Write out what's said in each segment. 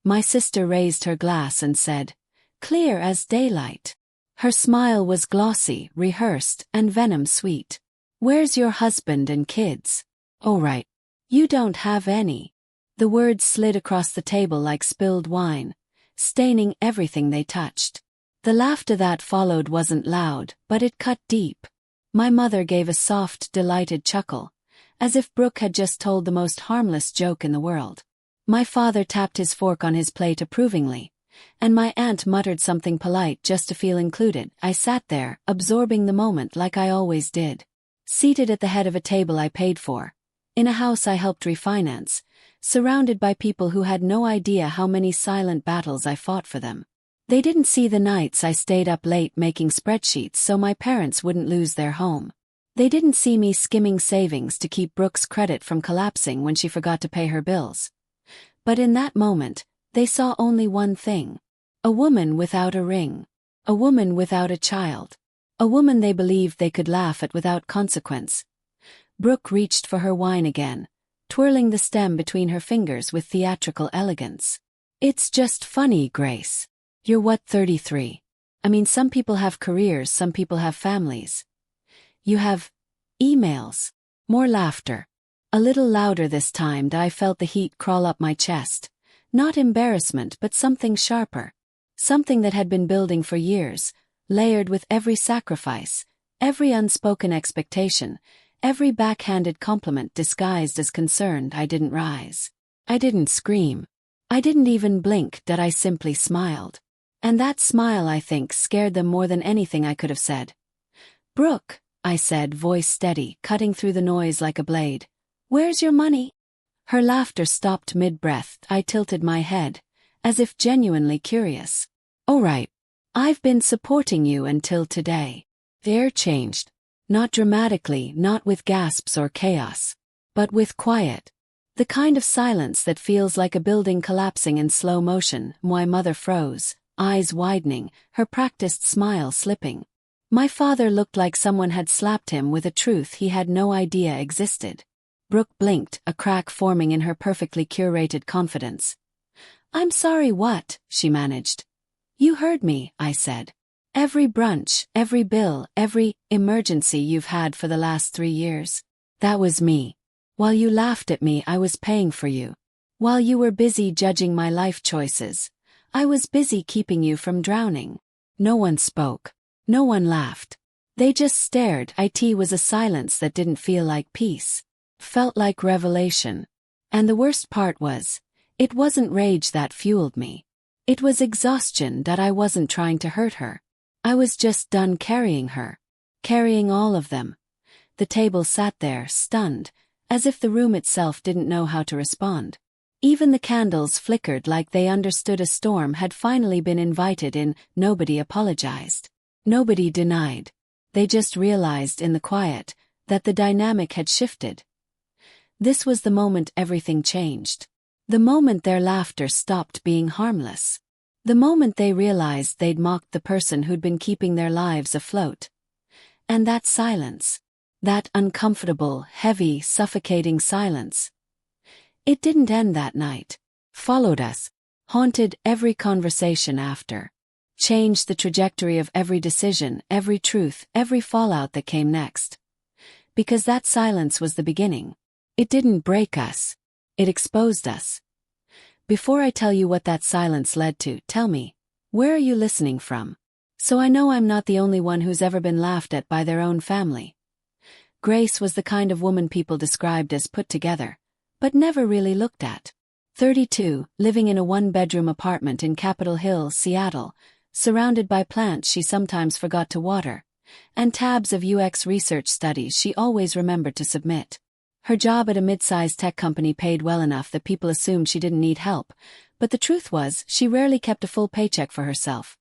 My sister raised her glass and said, "Clear as daylight." Her smile was glossy, rehearsed, and venom-sweet. "Where's your husband and kids?" "Oh right. You don't have any." The words slid across the table like spilled wine, staining everything they touched. The laughter that followed wasn't loud, but it cut deep. My mother gave a soft, delighted chuckle, as if Brooke had just told the most harmless joke in the world. My father tapped his fork on his plate approvingly, and my aunt muttered something polite just to feel included. I sat there, absorbing the moment like I always did. Seated at the head of a table I paid for, in a house I helped refinance, surrounded by people who had no idea how many silent battles I fought for them. They didn't see the nights I stayed up late making spreadsheets so my parents wouldn't lose their home. They didn't see me skimming savings to keep Brooke's credit from collapsing when she forgot to pay her bills. But in that moment, they saw only one thing. A woman without a ring. A woman without a child. A woman they believed they could laugh at without consequence. Brooke reached for her wine again, twirling the stem between her fingers with theatrical elegance. "It's just funny, Grace. You're what, 33? I mean, some people have careers, some people have families. You have emails." More laughter. A little louder this time, that I felt the heat crawl up my chest. Not embarrassment, but something sharper. Something that had been building for years, layered with every sacrifice, every unspoken expectation, every backhanded compliment disguised as concern. I didn't rise. I didn't scream. I didn't even blink, that I simply smiled. And that smile, I think, scared them more than anything I could have said. "Brooke," I said, voice steady, cutting through the noise like a blade. "Where's your money?" Her laughter stopped mid-breath. I tilted my head, as if genuinely curious. "Oh right. I've been supporting you until today." The air changed. Not dramatically, not with gasps or chaos, but with quiet. The kind of silence that feels like a building collapsing in slow motion. My mother froze, eyes widening, her practiced smile slipping. My father looked like someone had slapped him with a truth he had no idea existed. Brooke blinked, a crack forming in her perfectly curated confidence. "I'm sorry, what?" she managed. "You heard me," I said. "Every brunch, every bill, every emergency you've had for the last 3 years. That was me. While you laughed at me, I was paying for you. While you were busy judging my life choices, I was busy keeping you from drowning." No one spoke. No one laughed. They just stared. It was a silence that didn't feel like peace. Felt like revelation. And the worst part was, it wasn't rage that fueled me. It was exhaustion. That I wasn't trying to hurt her. I was just done carrying her. Carrying all of them. The table sat there, stunned, as if the room itself didn't know how to respond. Even the candles flickered like they understood a storm had finally been invited in. Nobody apologized. Nobody denied. They just realized in the quiet that the dynamic had shifted. This was the moment everything changed. The moment their laughter stopped being harmless. The moment they realized they'd mocked the person who'd been keeping their lives afloat. And that silence. That uncomfortable, heavy, suffocating silence. It didn't end that night. Followed us. Haunted every conversation after. Changed the trajectory of every decision, every truth, every fallout that came next. Because that silence was the beginning. It didn't break us. It exposed us. Before I tell you what that silence led to, tell me, where are you listening from? So I know I'm not the only one who's ever been laughed at by their own family. Grace was the kind of woman people described as put together, but never really looked at. 32, living in a one-bedroom apartment in Capitol Hill, Seattle, surrounded by plants she sometimes forgot to water, and tabs of UX research studies she always remembered to submit. Her job at a mid-sized tech company paid well enough that people assumed she didn't need help, but the truth was, she rarely kept a full paycheck for herself.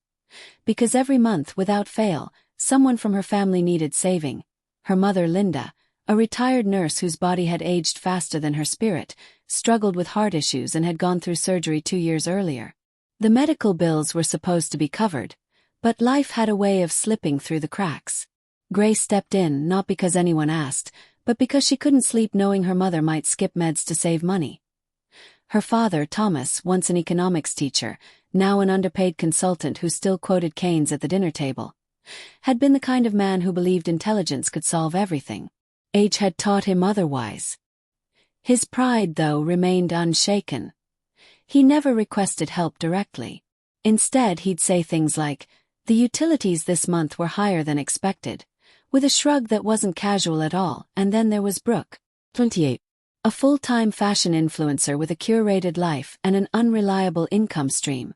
Because every month, without fail, someone from her family needed saving. Her mother, Linda, a retired nurse whose body had aged faster than her spirit, struggled with heart issues and had gone through surgery 2 years earlier. The medical bills were supposed to be covered, but life had a way of slipping through the cracks. Grace stepped in, not because anyone asked, but because she couldn't sleep knowing her mother might skip meds to save money. Her father, Thomas, once an economics teacher, now an underpaid consultant who still quoted Keynes at the dinner table, had been the kind of man who believed intelligence could solve everything. Age had taught him otherwise. His pride, though, remained unshaken. He never requested help directly. Instead, he'd say things like, "The utilities this month were higher than expected," with a shrug that wasn't casual at all. And then there was Brooke, 28, a full-time fashion influencer with a curated life and an unreliable income stream.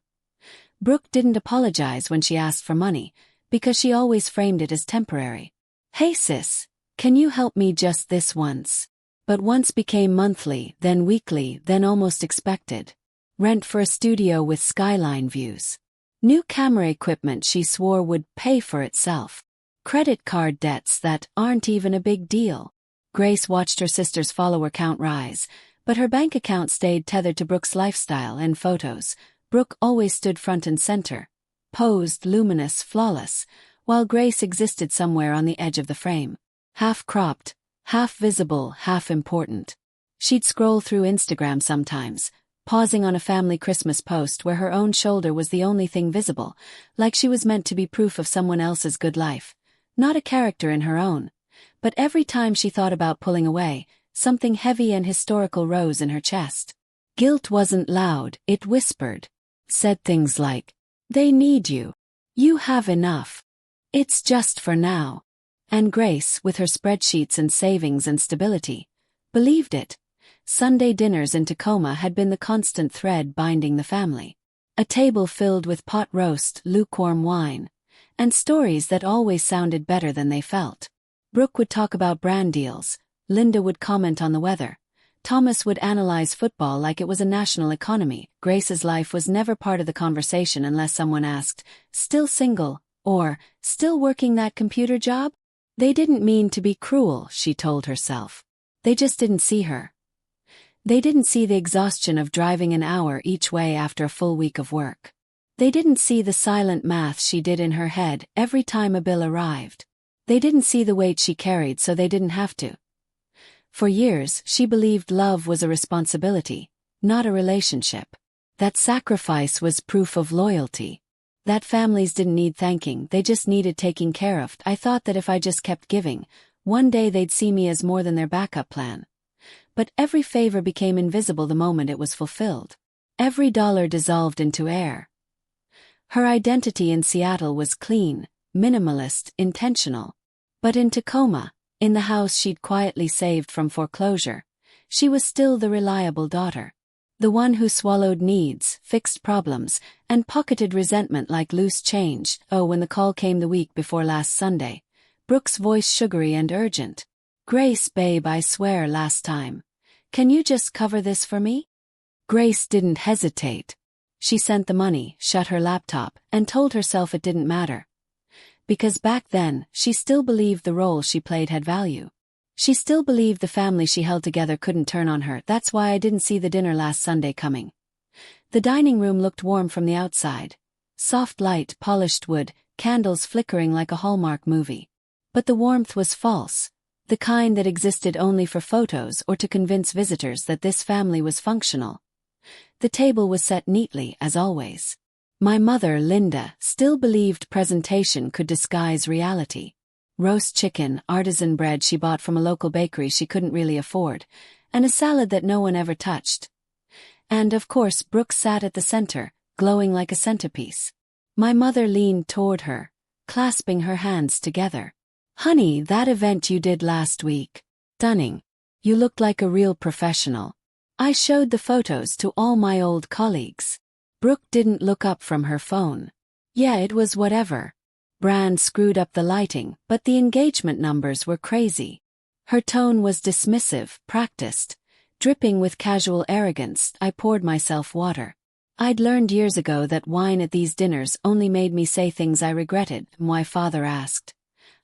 Brooke didn't apologize when she asked for money, because she always framed it as temporary. "Hey sis, can you help me just this once?" But once became monthly, then weekly, then almost expected. Rent for a studio with skyline views. New camera equipment she swore would pay for itself. Credit card debts that aren't even a big deal. Grace watched her sister's follower count rise, but her bank account stayed tethered to Brooke's lifestyle and photos. Brooke always stood front and center, posed, luminous, flawless, while Grace existed somewhere on the edge of the frame. Half-cropped, half-visible, half-important. She'd scroll through Instagram sometimes, pausing on a family Christmas post where her own shoulder was the only thing visible, like she was meant to be proof of someone else's good life, not a character in her own. But every time she thought about pulling away, something heavy and historical rose in her chest. Guilt wasn't loud, it whispered. Said things like, "They need you. You have enough. It's just for now." And Grace, with her spreadsheets and savings and stability, believed it. Sunday dinners in Tacoma had been the constant thread binding the family. A table filled with pot roast, lukewarm wine, and stories that always sounded better than they felt. Brooke would talk about brand deals, Linda would comment on the weather, Thomas would analyze football like it was a national economy. Grace's life was never part of the conversation unless someone asked, "Still single?" or "Still working that computer job?" They didn't mean to be cruel, she told herself. They just didn't see her. They didn't see the exhaustion of driving an hour each way after a full week of work. They didn't see the silent math she did in her head every time a bill arrived. They didn't see the weight she carried, so they didn't have to. For years, she believed love was a responsibility, not a relationship. That sacrifice was proof of loyalty. That families didn't need thanking, they just needed taking care of. I thought that if I just kept giving, one day they'd see me as more than their backup plan. But every favor became invisible the moment it was fulfilled. Every dollar dissolved into air. Her identity in Seattle was clean, minimalist, intentional. But in Tacoma, in the house she'd quietly saved from foreclosure, she was still the reliable daughter. The one who swallowed needs, fixed problems, and pocketed resentment like loose change. Oh, when the call came the week before last Sunday, Brooke's voice sugary and urgent. "Grace, babe, I swear last time. Can you just cover this for me?" Grace didn't hesitate. She sent the money, shut her laptop, and told herself it didn't matter. Because back then, she still believed the role she played had value. She still believed the family she held together couldn't turn on her. "That's why I didn't see the dinner last Sunday coming." The dining room looked warm from the outside. Soft light, polished wood, candles flickering like a Hallmark movie. But the warmth was false. The kind that existed only for photos or to convince visitors that this family was functional. The table was set neatly, as always. My mother, Linda, still believed presentation could disguise reality. Roast chicken, artisan bread she bought from a local bakery she couldn't really afford, and a salad that no one ever touched. And of course Brooke sat at the center, glowing like a centerpiece. My mother leaned toward her, clasping her hands together. "Honey, that event you did last week. Stunning. You looked like a real professional. I showed the photos to all my old colleagues." Brooke didn't look up from her phone. Yeah, it was whatever. Brand screwed up the lighting, but the engagement numbers were crazy. Her tone was dismissive, practiced, dripping with casual arrogance. I poured myself water. I'd learned years ago that wine at these dinners only made me say things I regretted. My father asked,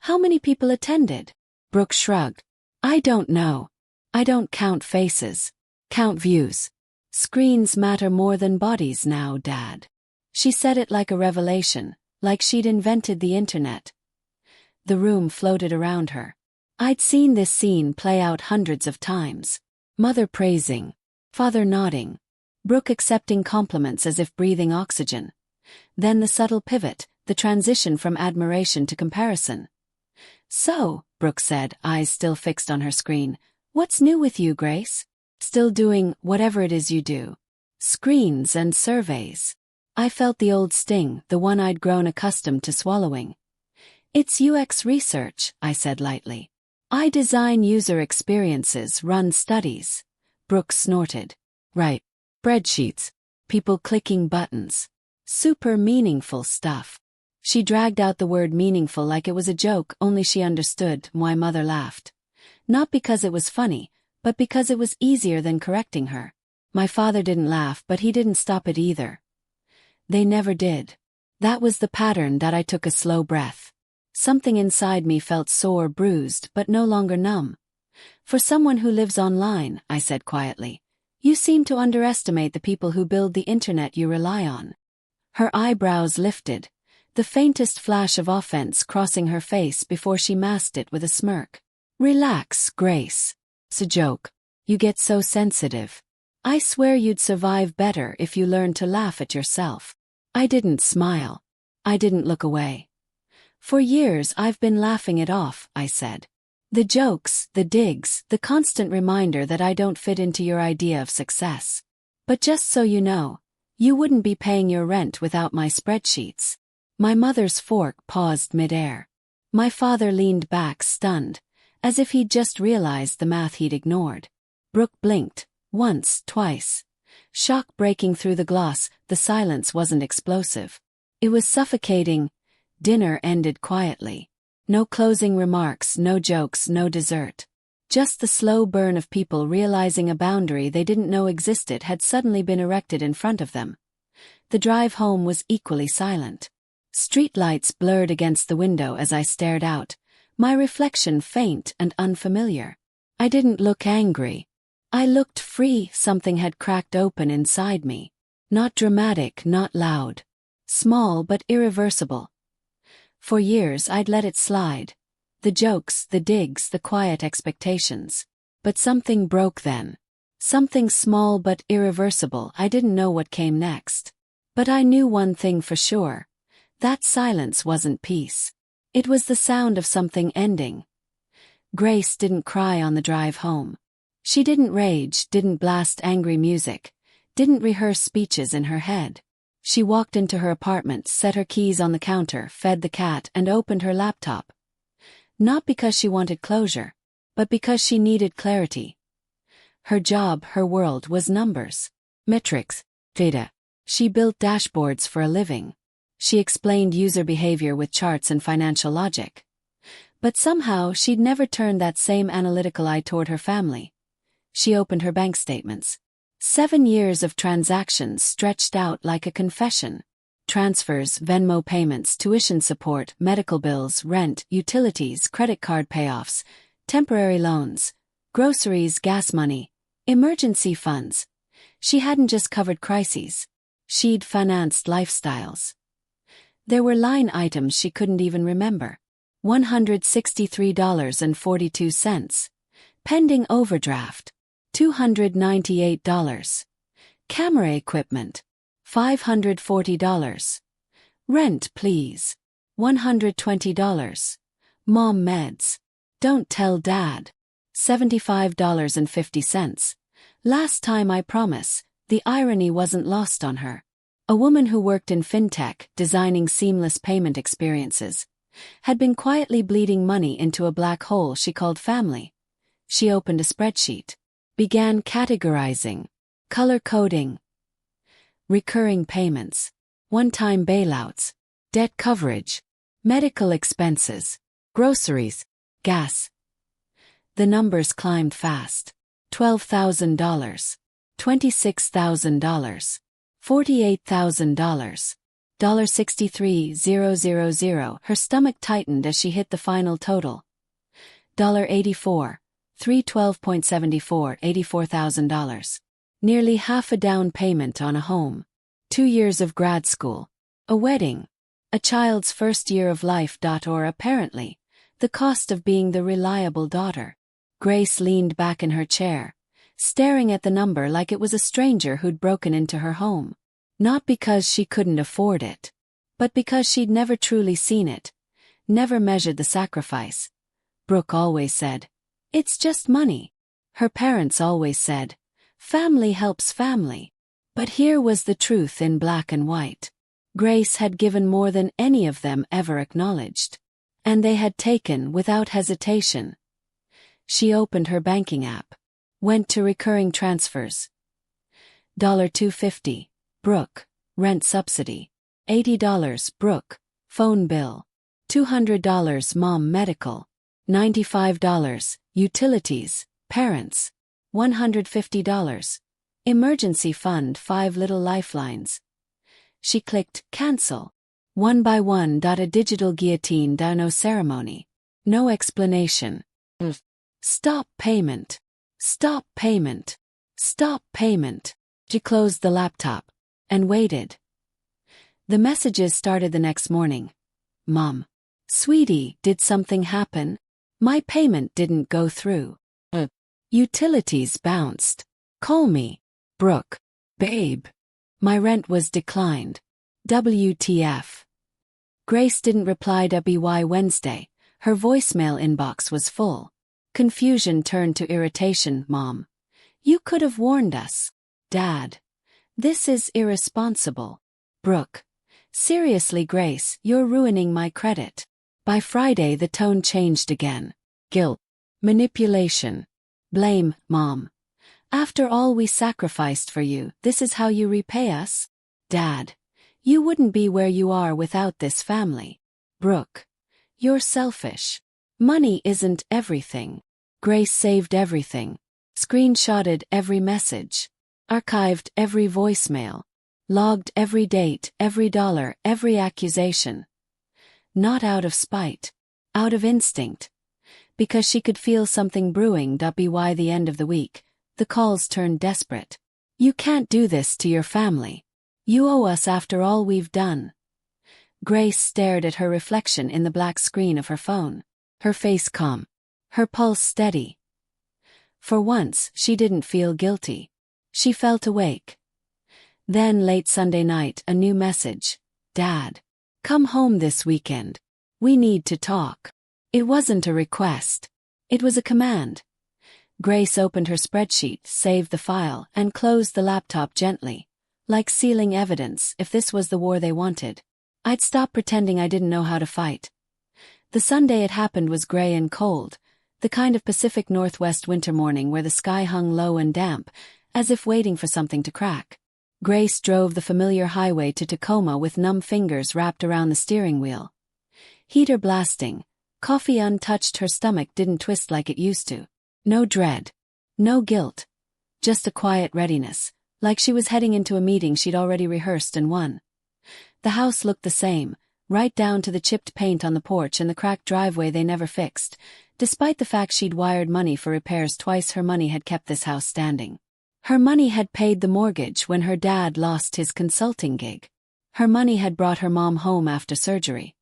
"How many people attended?" Brooke shrugged. "I don't know. I don't count faces. Count views. Screens matter more than bodies now, Dad." She said it like a revelation, like she'd invented the internet. The room floated around her. I'd seen this scene play out hundreds of times. Mother praising, father nodding, Brooke accepting compliments as if breathing oxygen. Then the subtle pivot, the transition from admiration to comparison. "So," Brooke said, eyes still fixed on her screen, "what's new with you, Grace? Still doing whatever it is you do? Screens and surveys." I felt the old sting, the one I'd grown accustomed to swallowing. "It's UX research," I said lightly. "I design user experiences, run studies." Brooke snorted. "Right. Spreadsheets. People clicking buttons. Super meaningful stuff." She dragged out the word meaningful like it was a joke, only she understood. My mother laughed. Not because it was funny, but because it was easier than correcting her. My father didn't laugh, but he didn't stop it either. They never did. That was the pattern that I took a slow breath. Something inside me felt sore, bruised, but no longer numb. "For someone who lives online," I said quietly, "you seem to underestimate the people who build the internet you rely on." Her eyebrows lifted, the faintest flash of offense crossing her face before she masked it with a smirk. "Relax, Grace. It's a joke. You get so sensitive. I swear you'd survive better if you learned to laugh at yourself." I didn't smile. I didn't look away. "For years I've been laughing it off," I said. "The jokes, the digs, the constant reminder that I don't fit into your idea of success. But just so you know, you wouldn't be paying your rent without my spreadsheets." My mother's fork paused midair. My father leaned back, stunned, as if he'd just realized the math he'd ignored. Brooke blinked, once, twice. Shock breaking through the gloss, the silence wasn't explosive. It was suffocating. Dinner ended quietly. No closing remarks, no jokes, no dessert. Just the slow burn of people realizing a boundary they didn't know existed had suddenly been erected in front of them. The drive home was equally silent. Streetlights blurred against the window as I stared out, my reflection faint and unfamiliar. I didn't look angry. I looked free. Something had cracked open inside me. Not dramatic, not loud. Small but irreversible. For years I'd let it slide. The jokes, the digs, the quiet expectations. But something broke then. Something small but irreversible. I didn't know what came next. But I knew one thing for sure. That silence wasn't peace. It was the sound of something ending. Grace didn't cry on the drive home. She didn't rage, didn't blast angry music, didn't rehearse speeches in her head. She walked into her apartment, set her keys on the counter, fed the cat, and opened her laptop. Not because she wanted closure, but because she needed clarity. Her job, her world, was numbers. Metrics. Data. She built dashboards for a living. She explained user behavior with charts and financial logic. But somehow she'd never turned that same analytical eye toward her family. She opened her bank statements. 7 years of transactions stretched out like a confession. Transfers, Venmo payments, tuition support, medical bills, rent, utilities, credit card payoffs, temporary loans, groceries, gas money, emergency funds. She hadn't just covered crises. She'd financed lifestyles. There were line items she couldn't even remember. $163.42. Pending overdraft. $298. Camera equipment. $540. Rent, please. $120. Mom meds. Don't tell Dad. $75.50. Last time, I promise. The irony wasn't lost on her. A woman who worked in fintech, designing seamless payment experiences, had been quietly bleeding money into a black hole she called family. She opened a spreadsheet, began categorizing, color-coding, recurring payments, one-time bailouts, debt coverage, medical expenses, groceries, gas. The numbers climbed fast. $12,000, $26,000. $48,000. $63,000. Her stomach tightened as she hit the final total. $84. $312.74. $84,000. Nearly half a down payment on a home. 2 years of grad school. A wedding. A child's first year of life. Or apparently, the cost of being the reliable daughter. Grace leaned back in her chair, staring at the number like it was a stranger who'd broken into her home. Not because she couldn't afford it, but because she'd never truly seen it, never measured the sacrifice. Brooke always said, "It's just money." Her parents always said, "Family helps family." But here was the truth in black and white. Grace had given more than any of them ever acknowledged. And they had taken without hesitation. She opened her banking app, went to recurring transfers. $250, Brooke, rent subsidy. $80, Brooke, phone bill. $200, mom medical. $95, utilities, parents. $150, emergency fund 5 little lifelines. She clicked cancel. One by one. A digital guillotine. No ceremony. No explanation. Stop payment. Stop payment. Stop payment. She closed the laptop and waited. The messages started the next morning. Mom. Sweetie, did something happen? My payment didn't go through. Utilities bounced. Call me. Brooke. Babe. My rent was declined. WTF. Grace didn't reply by Wednesday. Her voicemail inbox was full. Confusion turned to irritation. Mom. You could have warned us. Dad. This is irresponsible. Brooke. Seriously, Grace, you're ruining my credit. By Friday the tone changed again. Guilt. Manipulation. Blame, Mom. After all we sacrificed for you, this is how you repay us? Dad. You wouldn't be where you are without this family. Brooke. You're selfish. Money isn't everything. Grace saved everything. Screenshotted every message. Archived every voicemail. Logged every date, every dollar, every accusation. Not out of spite. Out of instinct. Because she could feel something brewing. By the end of the week, the calls turned desperate. You can't do this to your family. You owe us after all we've done. Grace stared at her reflection in the black screen of her phone. Her face calm. Her pulse steady. For once, she didn't feel guilty. She felt awake. Then late Sunday night, a new message. Dad. Come home this weekend. We need to talk. It wasn't a request. It was a command. Grace opened her spreadsheet, saved the file, and closed the laptop gently, like sealing evidence. If this was the war they wanted, I'd stop pretending I didn't know how to fight. The Sunday it happened was gray and cold, the kind of Pacific Northwest winter morning where the sky hung low and damp, as if waiting for something to crack. Grace drove the familiar highway to Tacoma with numb fingers wrapped around the steering wheel. Heater blasting, coffee untouched. Her stomach didn't twist like it used to. No dread. No guilt. Just a quiet readiness, like she was heading into a meeting she'd already rehearsed and won. The house looked the same, right down to the chipped paint on the porch and the cracked driveway they never fixed. Despite the fact she'd wired money for repairs twice, her money had kept this house standing. Her money had paid the mortgage when her dad lost his consulting gig. Her money had brought her mom home after surgery.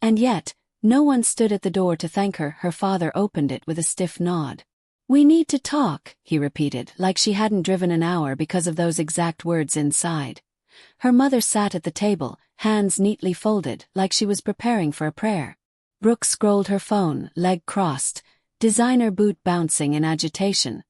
And yet, no one stood at the door to thank her. Her father opened it with a stiff nod. We need to talk, he repeated, like she hadn't driven an hour because of those exact words inside. Her mother sat at the table, hands neatly folded, like she was preparing for a prayer. Brooke scrolled her phone, leg crossed, designer boot bouncing in agitation.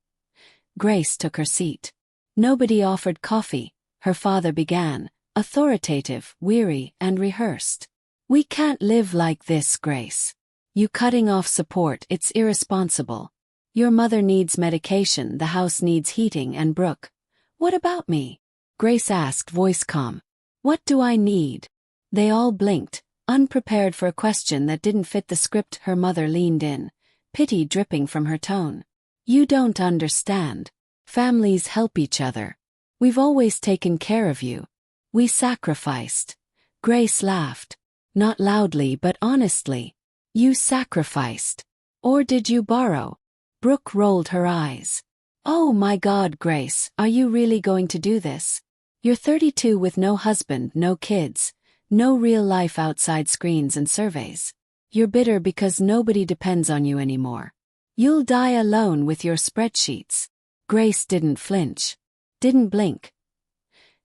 Grace took her seat. Nobody offered coffee, her father began, authoritative, weary, and rehearsed. We can't live like this, Grace. You cutting off support, it's irresponsible. Your mother needs medication, the house needs heating, and Brooke. What about me? Grace asked, voice calm. What do I need? They all blinked, unprepared for a question that didn't fit the script. Her mother leaned in, pity dripping from her tone. You don't understand. Families help each other. We've always taken care of you. We sacrificed. Grace laughed. Not loudly but honestly. You sacrificed. Or did you borrow? Brooke rolled her eyes. Oh my God, Grace, are you really going to do this? You're 32 with no husband, no kids, no real life outside screens and surveys. You're bitter because nobody depends on you anymore. You'll die alone with your spreadsheets. Grace didn't flinch. Didn't blink.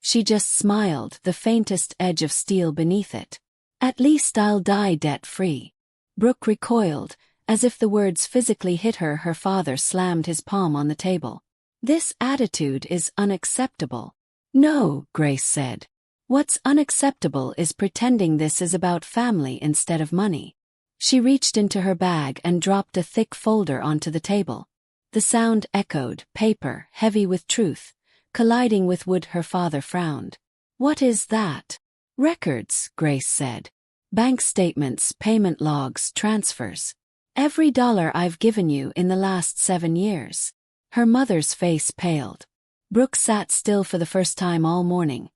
She just smiled, the faintest edge of steel beneath it. At least I'll die debt-free. Brooke recoiled, as if the words physically hit her. Her father slammed his palm on the table. This attitude is unacceptable. No, Grace said. What's unacceptable is pretending this is about family instead of money. She reached into her bag and dropped a thick folder onto the table. The sound echoed, paper, heavy with truth, colliding with wood. Her father frowned. What is that? Records, Grace said. Bank statements, payment logs, transfers. Every dollar I've given you in the last 7 years. Her mother's face paled. Brooke sat still for the first time all morning.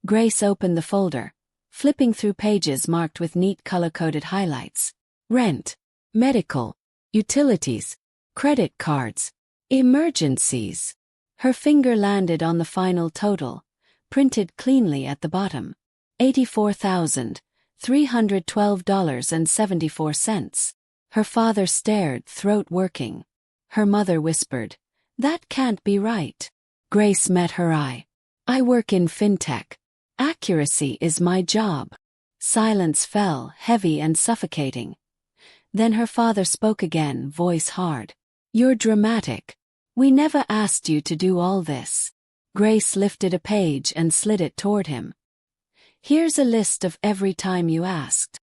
Grace opened the folder, flipping through pages marked with neat color-coded highlights. Rent, medical, utilities, credit cards, emergencies. Her finger landed on the final total, printed cleanly at the bottom. $84,312.74. Her father stared, throat working. Her mother whispered, "That can't be right." Grace met her eye. "I work in fintech. Accuracy is my job." Silence fell, heavy and suffocating. Then her father spoke again, voice hard. "You're dramatic. We never asked you to do all this." Grace lifted a page and slid it toward him. "Here's a list of every time you asked."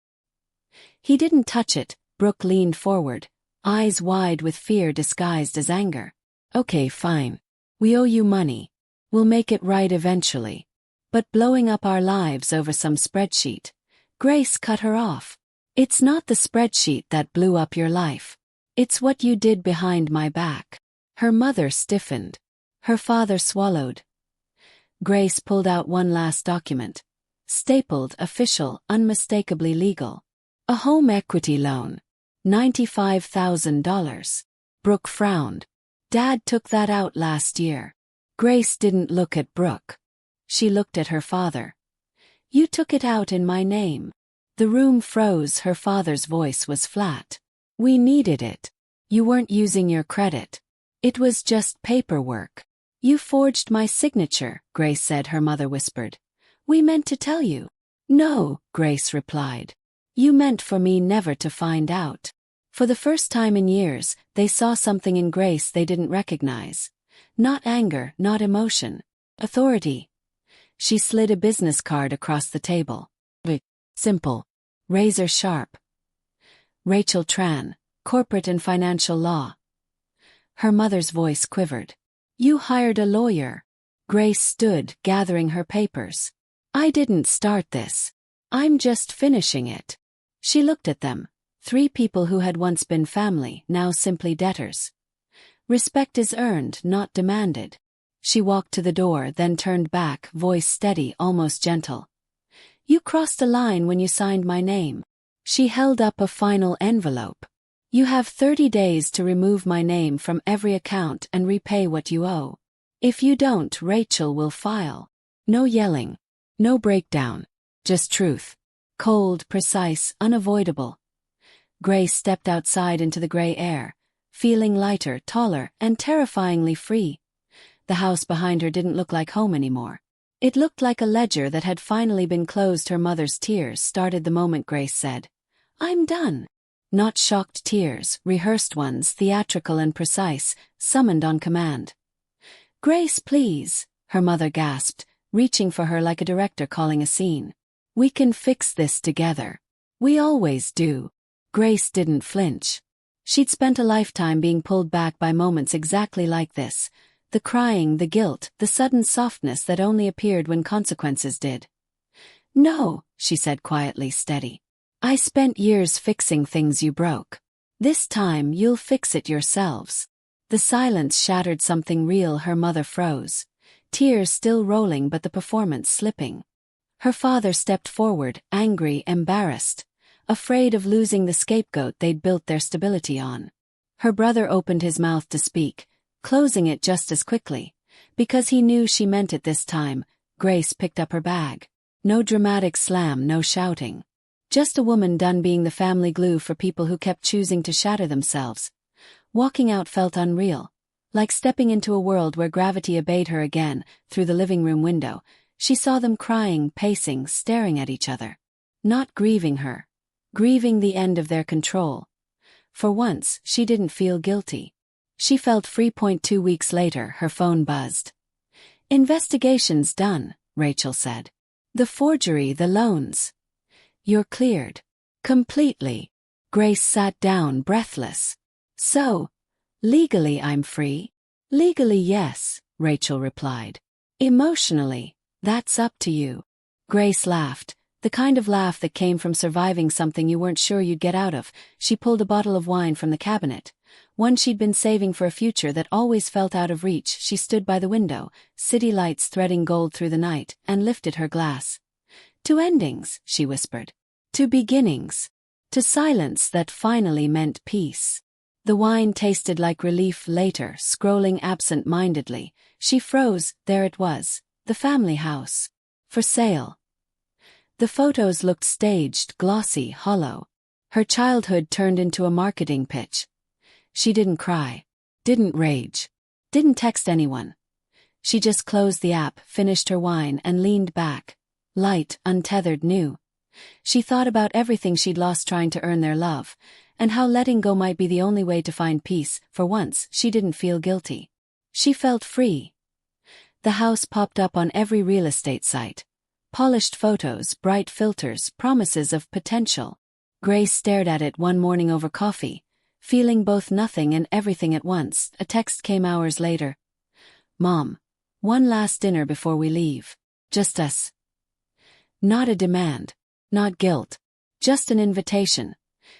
He didn't touch it. Brooke leaned forward, eyes wide with fear disguised as anger. "Okay, fine. We owe you money. We'll make it right eventually. But blowing up our lives over some spreadsheet." Grace cut her off. "It's not the spreadsheet that blew up your life. It's what you did behind my back." Her mother stiffened. Her father swallowed. Grace pulled out one last document. Stapled, official, unmistakably legal. A home equity loan. $95,000. Brooke frowned. "Dad took that out last year." Grace didn't look at Brooke. She looked at her father. "You took it out in my name." The room froze. Her father's voice was flat. "We needed it. You weren't using your credit. It was just paperwork." "You forged my signature," Grace said. Her mother whispered. "We meant to tell you." "No," Grace replied. "You meant for me never to find out." For the first time in years, they saw something in Grace they didn't recognize. Not anger, not emotion. Authority. She slid a business card across the table. Simple. Razor sharp. Rachel Tran, Corporate and Financial Law. Her mother's voice quivered. "You hired a lawyer." Grace stood, gathering her papers. "I didn't start this. I'm just finishing it." She looked at them. 3 people who had once been family, now simply debtors. Respect is earned, not demanded. She walked to the door, then turned back, voice steady, almost gentle. "You crossed a line when you signed my name." She held up a final envelope. "You have 30 days to remove my name from every account and repay what you owe. If you don't, Rachel will file." No yelling. No breakdown. Just truth. Cold, precise, unavoidable. Grace stepped outside into the gray air, feeling lighter, taller, and terrifyingly free. The house behind her didn't look like home anymore. It looked like a ledger that had finally been closed. Her mother's tears started the moment Grace said, "I'm done." Not shocked tears, rehearsed ones, theatrical and precise, summoned on command. "Grace, please," her mother gasped, reaching for her like a director calling a scene. "We can fix this together. We always do." Grace didn't flinch. She'd spent a lifetime being pulled back by moments exactly like this. The crying, the guilt, the sudden softness that only appeared when consequences did. "No," she said quietly, steady. "I spent years fixing things you broke. This time you'll fix it yourselves." The silence shattered something real. Her mother froze. Tears still rolling but the performance slipping. Her father stepped forward, angry, embarrassed, afraid of losing the scapegoat they'd built their stability on. Her brother opened his mouth to speak, closing it just as quickly. Because he knew she meant it this time, Grace picked up her bag. No dramatic slam, no shouting. Just a woman done being the family glue for people who kept choosing to shatter themselves. Walking out felt unreal. Like stepping into a world where gravity obeyed her again. Through the living room window, she saw them crying, pacing, staring at each other. Not grieving her. Grieving the end of their control. For once, she didn't feel guilty. She felt free. 2 weeks later, her phone buzzed. "Investigation's done," Rachel said. "The forgery, the loans. You're cleared. Completely." Grace sat down, breathless. "So, legally I'm free?" "Legally, yes," Rachel replied. "Emotionally, that's up to you." Grace laughed, the kind of laugh that came from surviving something you weren't sure you'd get out of. She pulled a bottle of wine from the cabinet, one she'd been saving for a future that always felt out of reach. She stood by the window, city lights threading gold through the night, and lifted her glass. "To endings," she whispered. "To beginnings. To silence that finally meant peace." The wine tasted like relief. Later, scrolling absent-mindedly, she froze. There it was, the family house. For sale. The photos looked staged, glossy, hollow. Her childhood turned into a marketing pitch. She didn't cry. Didn't rage. Didn't text anyone. She just closed the app, finished her wine, and leaned back. Light, untethered, new. She thought about everything she'd lost trying to earn their love, and how letting go might be the only way to find peace. For once, she didn't feel guilty. She felt free. The house popped up on every real estate site. Polished photos, bright filters, promises of potential. Grace stared at it one morning over coffee, feeling both nothing and everything at once. A text came hours later. "Mom, one last dinner before we leave. Just us." Not a demand. Not guilt. Just an invitation.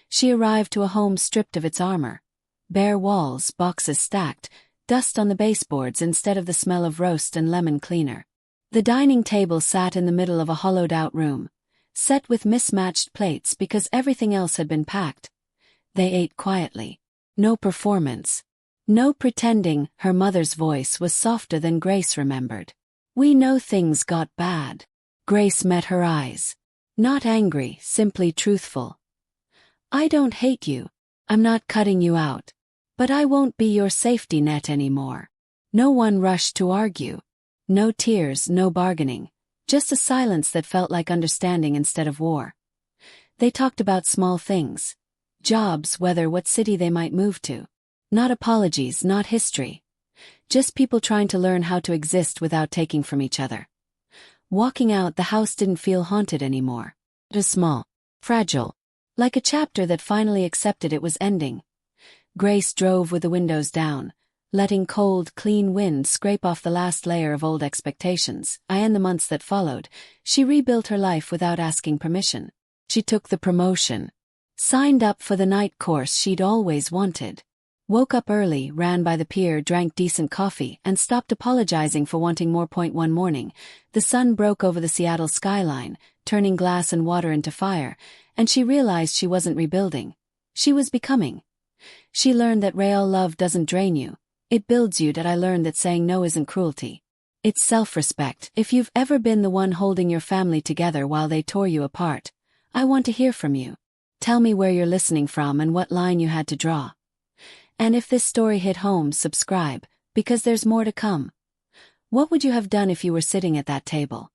She arrived to a home stripped of its armor. Bare walls, boxes stacked, dust on the baseboards instead of the smell of roast and lemon cleaner. The dining table sat in the middle of a hollowed-out room, set with mismatched plates because everything else had been packed. They ate quietly. No performance. No pretending. Her mother's voice was softer than Grace remembered. "We know things got bad." Grace met her eyes. Not angry, simply truthful. "I don't hate you. I'm not cutting you out. But I won't be your safety net anymore." No one rushed to argue. No tears, no bargaining. Just a silence that felt like understanding instead of war. They talked about small things. Jobs, weather, what city they might move to. Not apologies, not history. Just people trying to learn how to exist without taking from each other. Walking out, the house didn't feel haunted anymore. It was small. Fragile. Like a chapter that finally accepted it was ending. Grace drove with the windows down, letting cold, clean wind scrape off the last layer of old expectations. In the months that followed, she rebuilt her life without asking permission. She took the promotion. Signed up for the night course she'd always wanted. Woke up early, ran by the pier, drank decent coffee, and stopped apologizing for wanting more. One morning, the sun broke over the Seattle skyline, turning glass and water into fire, and she realized she wasn't rebuilding. She was becoming. She learned that real love doesn't drain you. It builds you. That I learned that saying no isn't cruelty. It's self-respect. If you've ever been the one holding your family together while they tore you apart, I want to hear from you. Tell me where you're listening from and what line you had to draw. And if this story hit home, subscribe, because there's more to come. What would you have done if you were sitting at that table?